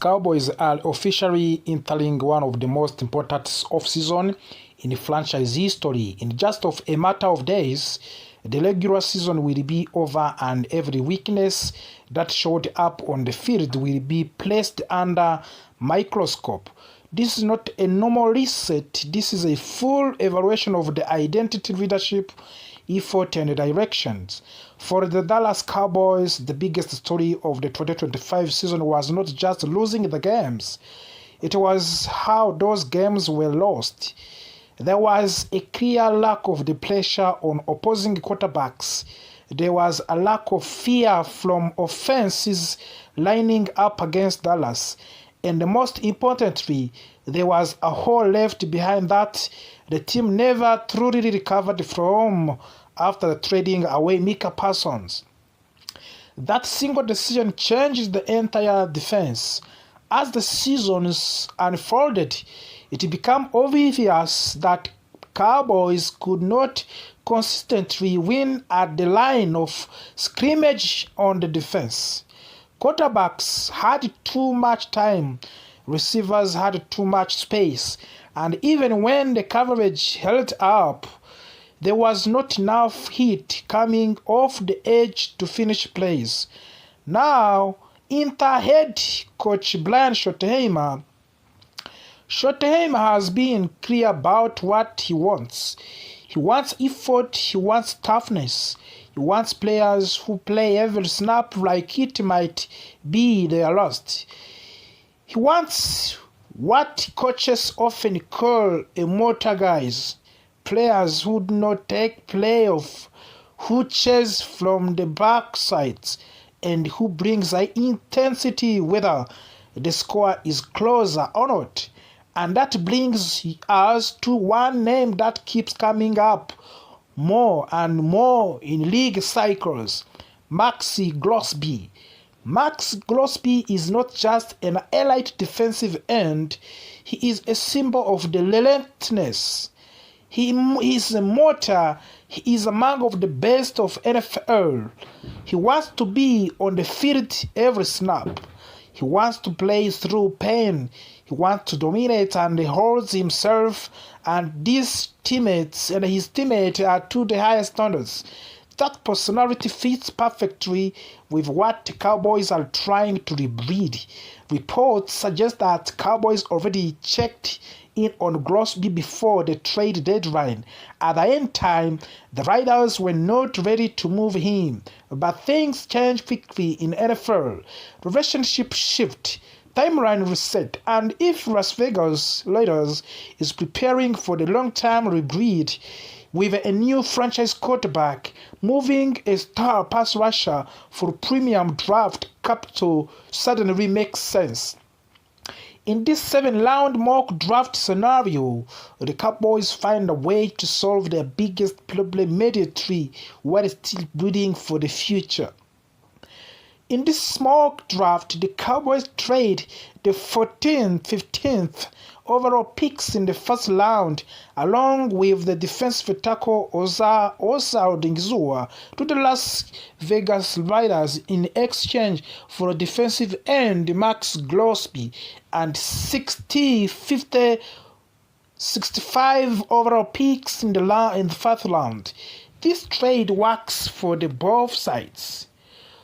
Cowboys are officially entering one of the most important offseason in franchise history. In just a matter of days, the regular season will be over and every weakness that showed up on the field will be placed under microscope. This is not a normal reset. This is a full evaluation of the identity, leadership, effort, and directions. For the Dallas Cowboys, the biggest story of the 2025 season was not just losing the games. It was how those games were lost. There was a clear lack of the pressure on opposing quarterbacks. There was a lack of fear from offenses lining up against Dallas. And most importantly, there was a hole left behind that the team never truly recovered from after trading away Micah Parsons. That single decision changed the entire defense. As the seasons unfolded, it became obvious that Cowboys could not consistently win at the line of scrimmage on the defense. Quarterbacks had too much time, receivers had too much space, and even when the coverage held up, there was not enough heat coming off the edge to finish plays. Now, Inter head coach Brian Schottenheimer has been clear about what he wants. He wants effort, he wants toughness. He wants players who play every snap like it might be their last. He wants what coaches often call a motor guys, players who do not take playoff, who chase from the backsides, and who brings the intensity whether the score is closer or not. And that brings us to one name that keeps coming up more and more in league cycles, Maxi Crosby. Max Crosby is not just an elite defensive end, he is a symbol of the relentlessness. He is a motor, he is among of the best of NFL. He wants to be on the field every snap. He wants to play through pain. He wants to dominate and he holds himself and his teammates are to the highest standards. That personality fits perfectly with what the Cowboys are trying to rebreed. Reports suggest that Cowboys already checked in on Crosby before the trade deadline. At the end time, the Raiders were not ready to move him, but things change quickly in NFL. Relationship shift, timeline reset, and if Las Vegas Raiders is preparing for the long-term rebreed with a new franchise quarterback, moving a star pass rusher for premium draft capital suddenly makes sense. In this 7-round mock draft scenario, the Cowboys find a way to solve their biggest problem immediately while still building for the future. In this mock draft, the Cowboys trade the 14th, 15th overall picks in the first round, along with the defensive tackle Osa Odighizuwa to the Las Vegas Raiders in exchange for a defensive end Max Crosby and 60, 50, 65 overall picks in the first round. This trade works for both sides.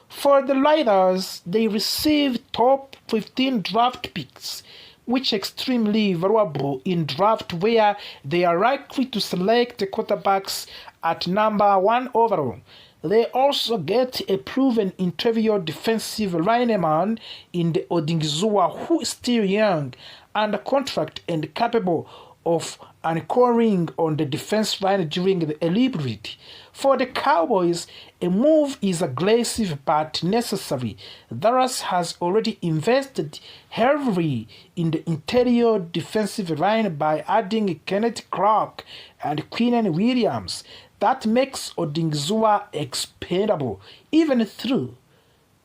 For the Raiders, they received top 15 draft picks, which extremely valuable in draft where they are likely to select the quarterbacks at number 1 overall. They also get a proven interior defensive lineman in the Odighizuwa, who is still young, under contract and capable of anchoring on the defense line during the rebuild. For the Cowboys, a move is aggressive but necessary. Dallas has already invested heavily in the interior defensive line by adding Kenneth Clark and Quinnen Williams. That makes Odighizuwa expendable, even though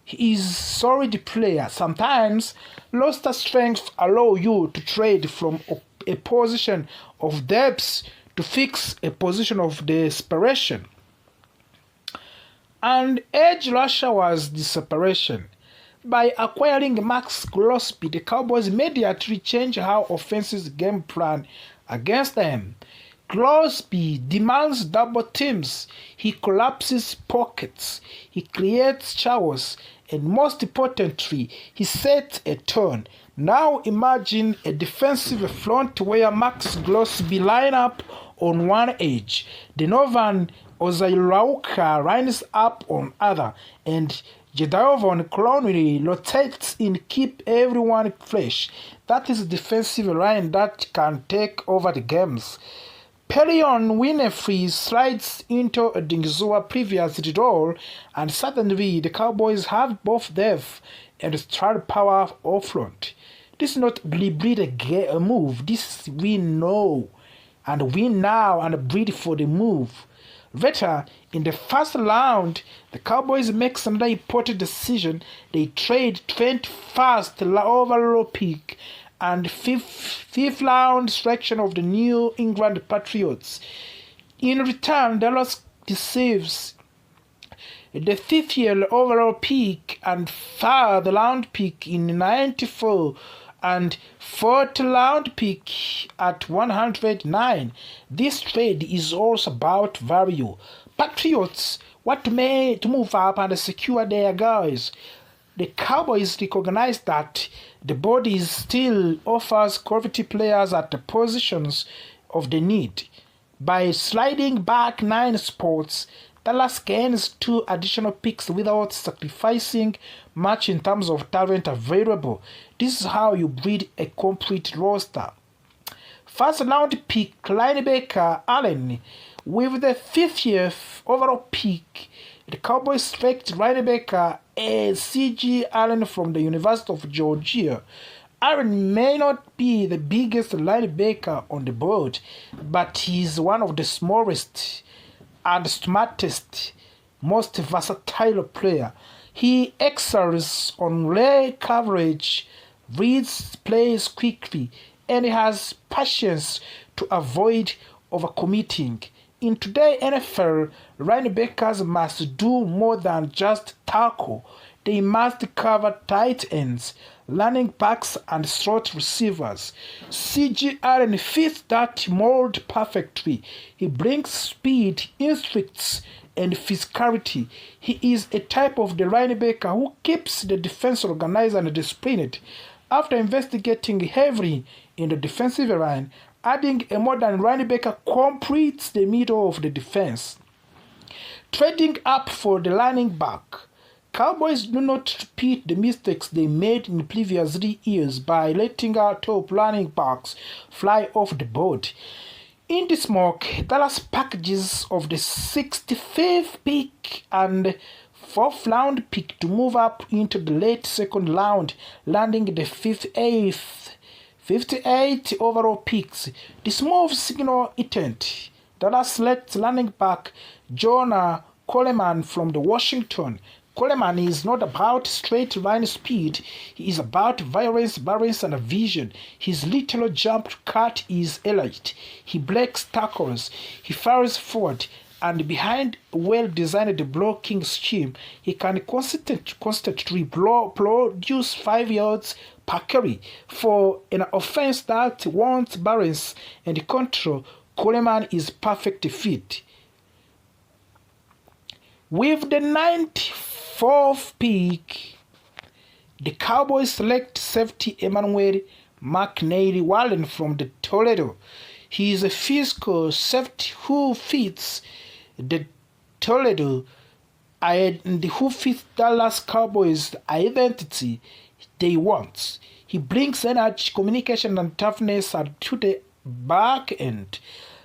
he is a solid player. Sometimes roster strength allow you to trade from a position of depth to fix a position of desperation. And edge rusher was the separation. By acquiring Max Crosby, the Cowboys immediately changed how offenses game plan against them. Crosby demands double teams, he collapses pockets, he creates chaos, and most importantly, he sets a tone. Now imagine a defensive front where Max Crosby line up on one edge, Donovan Ozirauka lines up on other, and Jadavon Clowney rotates in keep everyone fresh. That is a defensive line that can take over the games. Perion Winfrey slides into a Dingzua previous role, and suddenly the Cowboys have both depth and star power up front. This is not bleed a move. This we know and win now and breed for the move. Later, in the first round, the Cowboys make another important decision. They trade 21st overall pick and fifth round selection of the New England Patriots. In return, Dallas receives the 5th overall pick and 3rd round pick in 94 and 4th round pick at 109. This trade is also about value. Patriots want to move up and secure their guys. The Cowboys recognize that the body still offers quality players at the positions of the need. By sliding back 9 spots, Dallas gains 2 additional picks without sacrificing much in terms of talent available. This is how you build a complete roster. First round pick linebacker Allen. With the 50th overall pick, the Cowboys select linebacker C.J. Allen from the University of Georgia. Allen may not be the biggest linebacker on the board, but he is one of the smallest and smartest, most versatile player. He excels on rare coverage, reads plays quickly, and has patience to avoid overcommitting. In today's NFL, linebackers must do more than just tackle. They must cover tight ends, running backs, and slot receivers. C.J. Allen fits that mold perfectly. He brings speed, instincts, and physicality. He is a type of the linebacker who keeps the defense organized and disciplined. After investigating heavily in the defensive line, adding a modern linebacker completes the middle of the defense. Trading up for the running back. Cowboys do not repeat the mistakes they made in previous years by letting our top running backs fly off the board. In this mock, Dallas packages of the 65th pick and 4th round pick to move up into the late 2nd round, landing the 58 overall picks. This move signal intent. Dallas selects running back Jonah Coleman from the Washington. Coleman is not about straight line speed. He is about violence, balance, and vision. His little jump cut is elite. He breaks tackles. He fires forward and behind a well-designed blocking scheme. He can constantly produce 5 yards per carry. For an offense that wants balance and control, Coleman is perfect fit. With the 94th pick, the Cowboys select safety Emmanuel McNary Wallen from the Toledo. He is a physical safety who fits the Toledo and who fits Dallas Cowboys identity they want. He brings energy, communication, and toughness to the back end.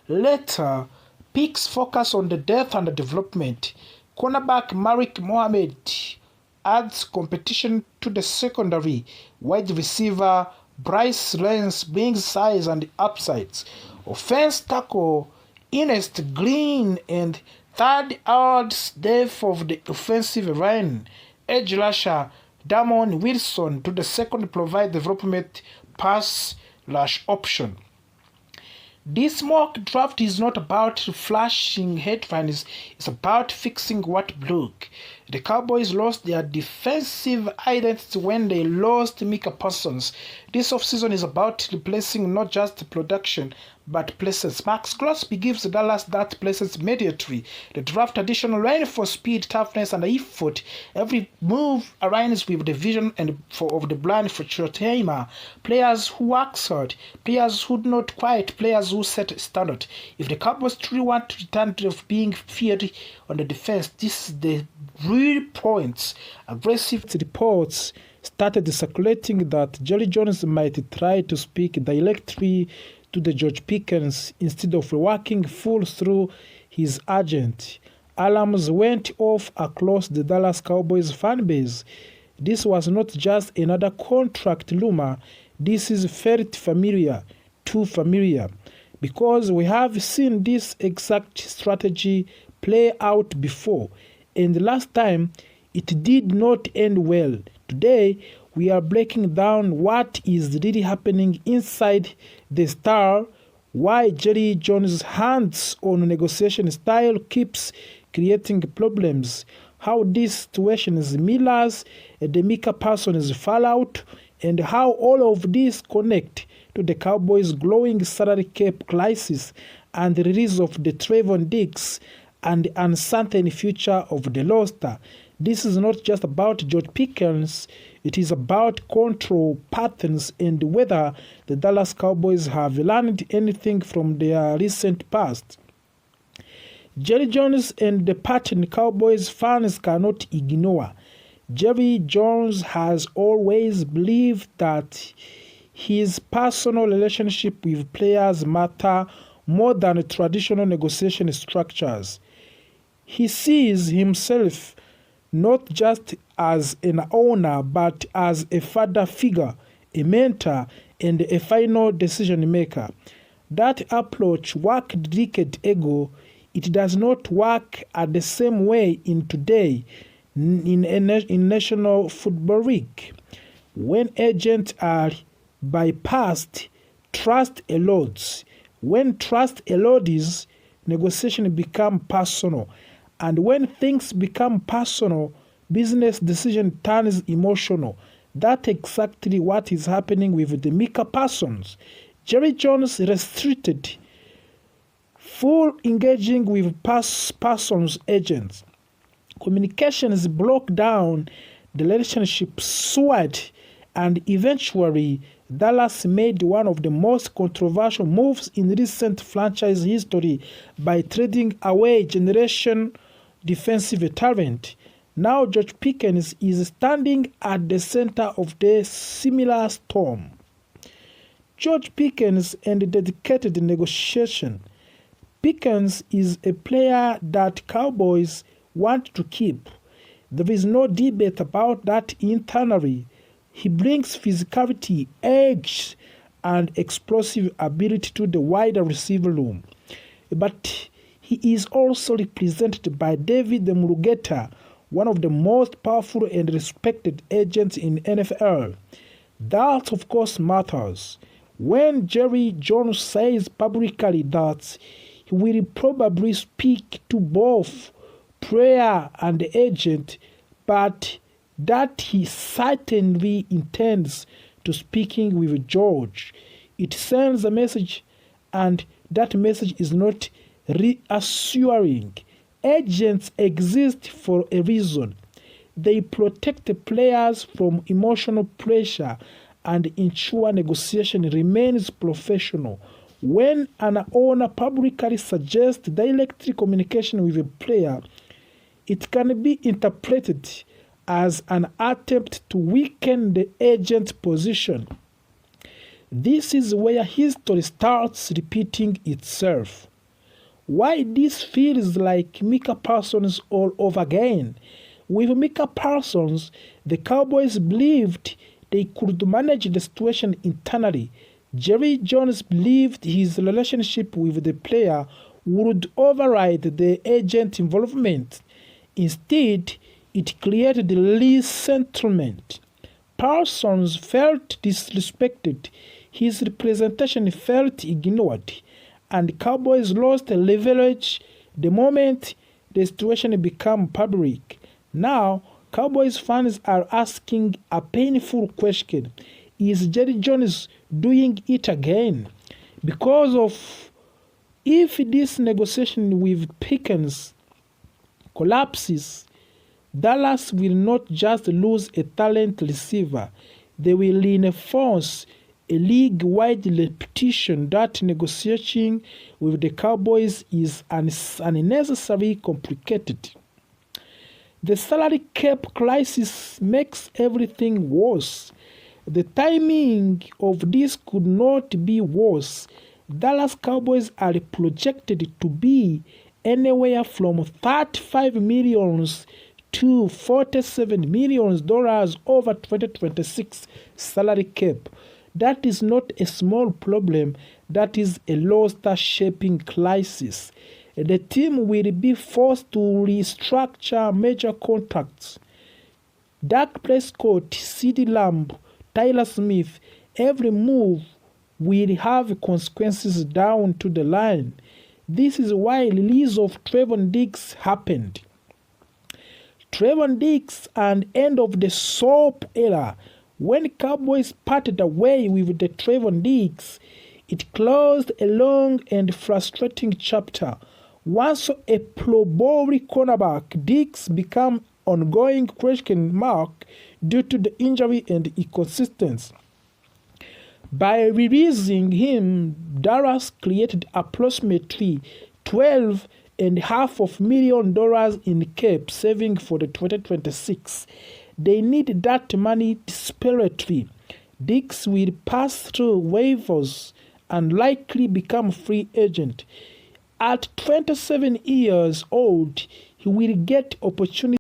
Later, picks focus on the depth and the development. Cornerback Malik Mohammed adds competition to the secondary. Wide receiver Bryce Lance brings size and upsides. Offense tackle Ernest Green and third adds depth of the offensive line. Edge rusher Damon Wilson to the second provide development pass rush option. This mock draft is not about flashing headlines, it's about fixing what broke. The Cowboys lost their defensive identity when they lost Micah Parsons. This offseason is about replacing not just production, but presence. Max Crosby gives Dallas that presence immediately. The draft additional line for speed, toughness, and effort. Every move aligns with the vision of the brand for short-timer. Players who work hard, players who do not quit, players who set a standard. If the Cowboys truly want to return to being feared on the defense, this is the real points. Aggressive reports started circulating that Jerry Jones might try to speak directly to the George Pickens instead of working full through his agent. Alarms went off across the Dallas Cowboys fan base. This was not just another contract rumor. This is felt familiar, too familiar, because we have seen this exact strategy play out before, and last time it did not end well. Today, we are breaking down what is really happening inside the star, why Jerry Jones' hands-on negotiation style keeps creating problems, how this situation mirrors the Micah Parsons fallout, and how all of this connect to the Cowboys' growing salary cap crisis and the release of the Trayvon Diggs and the uncertain future of the roster. This is not just about George Pickens, it is about control patterns and whether the Dallas Cowboys have learned anything from their recent past. Jerry Jones and the pattern Cowboys fans cannot ignore. Jerry Jones has always believed that his personal relationship with players matter more than traditional negotiation structures. He sees himself not just as an owner, but as a father figure, a mentor, and a final decision maker. That approach worked decades ago. It does not work at the same way in today in National Football League. When agents are bypassed, trust erodes. When trust erodes, negotiation becomes personal. And when things become personal, business decision turns emotional. That's exactly what is happening with the Micah Parsons. Jerry Jones restricted full engaging with Parsons agents. Communications broke down, the relationship soured, and eventually Dallas made one of the most controversial moves in recent franchise history by trading away generation defensive talent. Now George Pickens is standing at the center of the similar storm. George Pickens and the dedicated negotiation. Pickens is a player that Cowboys want to keep. There is no debate about that internally. He brings physicality, edge, and explosive ability to the wider receiver room. But he is also represented by David Murugeta, one of the most powerful and respected agents in NFL. That, of course, matters. When Jerry Jones says publicly that he will probably speak to both player and agent, but that he certainly intends to speaking with George, it sends a message, and that message is not reassuring. Agents exist for a reason. They protect the players from emotional pressure and ensure negotiation remains professional. When an owner publicly suggests direct communication with a player, it can be interpreted as an attempt to weaken the agent's position. This is where history starts repeating itself. Why this feels like Micah Parsons all over again? With Micah Parsons, the Cowboys believed they could manage the situation internally. Jerry Jones believed his relationship with the player would override the agent involvement. Instead, it created resentment. Parsons felt disrespected, his representation felt ignored, and Cowboys lost leverage the moment the situation became public. Now, Cowboys fans are asking a painful question. Is Jerry Jones doing it again? Because of if this negotiation with Pickens collapses, Dallas will not just lose a talent receiver, they will reinforce a league-wide reputation that negotiating with the Cowboys is unnecessarily complicated. The salary cap crisis makes everything worse. The timing of this could not be worse. Dallas Cowboys are projected to be anywhere from $35 million to $47 million over 2026 salary cap. That is not a small problem, that is a roster-shaping crisis. The team will be forced to restructure major contracts. Dak Prescott, CeeDee Lamb, Tyler Smith, every move will have consequences down to the line. This is why release of Trevon Diggs happened. Trevon Diggs and end of the soap era. When Cowboys parted away with the Trevon Diggs, it closed a long and frustrating chapter. Once a Pro Bowl cornerback, Diggs became ongoing question mark due to the injury and inconsistency. By releasing him, Dallas created approximately $12.5 million in cap saving for the 2026. They need that money desperately. Diggs will pass through waivers and likely become free agent. At 27 years old, he will get opportunity